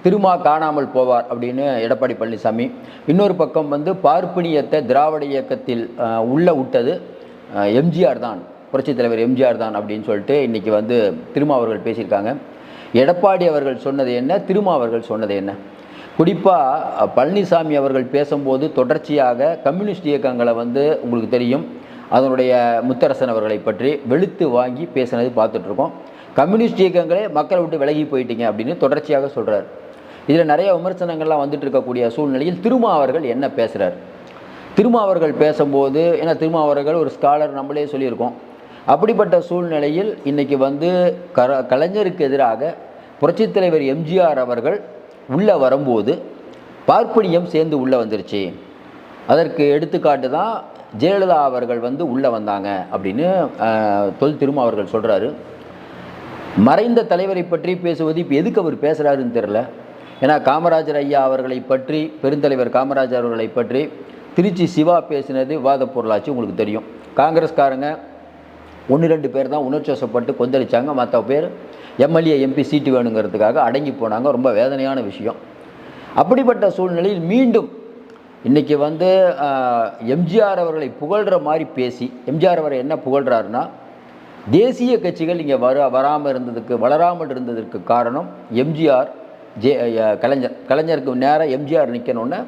திருமா காணாமல் போவார் அப்படின்னு எடப்பாடி பழனிசாமி. இன்னொரு பக்கம் பார்ப்பனியத்தை திராவிட இயக்கத்தில் உள்ள விட்டது எம்ஜிஆர் தான், புரட்சித் தலைவர் எம்ஜிஆர் தான் அப்படின்னு சொல்லிட்டு இன்றைக்கி திருமா அவர்கள் பேசியிருக்காங்க. எடப்பாடி அவர்கள் சொன்னது என்ன, திருமா அவர்கள் சொன்னது என்ன? குறிப்பாக பழனிசாமி அவர்கள் பேசும்போது தொடர்ச்சியாக கம்யூனிஸ்ட் இயக்கங்களை உங்களுக்கு தெரியும், அதனுடைய முத்தரசன் அவர்களை பற்றி வெளுத்து வாங்கி பேசினது பார்த்துட்ருக்கோம். கம்யூனிஸ்ட் இயக்கங்களே மக்களை விட்டு விலகி போயிட்டீங்க அப்படின்னு தொடர்ச்சியாக சொல்கிறார். இதில் நிறைய விமர்சனங்கள்லாம் வந்துட்டு இருக்கக்கூடிய சூழ்நிலையில் திருமா அவர்கள் என்ன பேசுகிறார்? திருமா அவர்கள் பேசும்போது, ஏன்னா திருமா அவர்கள் ஒரு ஸ்காலர், நம்மளே சொல்லியிருக்கோம். அப்படிப்பட்ட சூழ்நிலையில் இன்றைக்கி கலைஞருக்கு எதிராக புரட்சித் தலைவர் எம்ஜிஆர் அவர்கள் உள்ளே வரும்போது பார்ப்பனியம் சேர்ந்து உள்ளே வந்துருச்சு. அதற்கு எடுத்துக்காட்டு தான் ஜெயலலிதா அவர்கள் உள்ளே வந்தாங்க அப்படின்னு திருமா அவர்கள் சொல்கிறாரு. மறைந்த தலைவரை பற்றி பேசுவது இப்போ எதுக்கு அவர் பேசுகிறாருன்னு தெரில. ஏன்னா காமராஜர் ஐயா அவர்களை பற்றி, பெருந்தலைவர் காமராஜர் அவர்களை பற்றி திருச்சி சிவா பேசினது விவாத பொருளாச்சு, உங்களுக்கு தெரியும். காங்கிரஸ்காரங்க 1-2 பேர் தான் உணர்ச்சி வசப்பட்டு கொந்தளிச்சாங்க, மற்ற பேர் எம்எல்ஏ எம்பி சீட்டு வேணுங்கிறதுக்காக அடங்கி போனாங்க. ரொம்ப வேதனையான விஷயம். அப்படிப்பட்ட சூழ்நிலையில் மீண்டும் இன்றைக்கி எம்ஜிஆர் அவர்களை புகழ்கிற மாதிரி பேசி, எம்ஜிஆர் அவரை என்ன புகழ்கிறாருன்னா, தேசிய கட்சிகள் இங்கே வளராமல் இருந்ததற்கு காரணம் எம்ஜிஆர், கலைஞருக்கு நேராக எம்ஜிஆர் நிற்கணுன்னு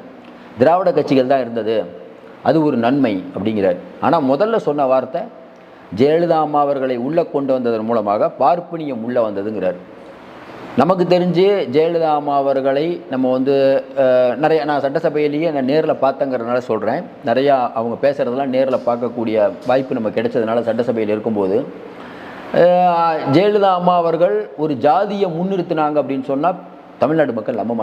திராவிட கட்சிகள் தான் இருந்தது, அது ஒரு நன்மை அப்படிங்கிறார். ஆனால் முதல்ல சொன்ன வார்த்தை ஜெயலலிதா அம்மா அவர்களை உள்ளே கொண்டு வந்ததன் மூலமாக பார்ப்பனியம் உள்ளே வந்ததுங்கிறார். நமக்கு தெரிஞ்சு ஜெயலலிதா அம்மா அவர்களை நம்ம நிறைய, நான் சட்டசபையிலேயே நான் நேரில் பார்த்தங்கிறதுனால சொல்கிறேன், நிறையா அவங்க பேசுகிறதெல்லாம் நேரில் பார்க்கக்கூடிய வாய்ப்பு நம்ம கிடைச்சதுனால சட்டசபையில் இருக்கும்போது, ஜெயலலிதா அம்மா அவர்கள் ஒரு ஜாதியை முன்னிறுத்தினாங்க அப்படின்னு சொன்னால் தமிழ்நாடு மக்கள் நம்ப மாட்டாங்க.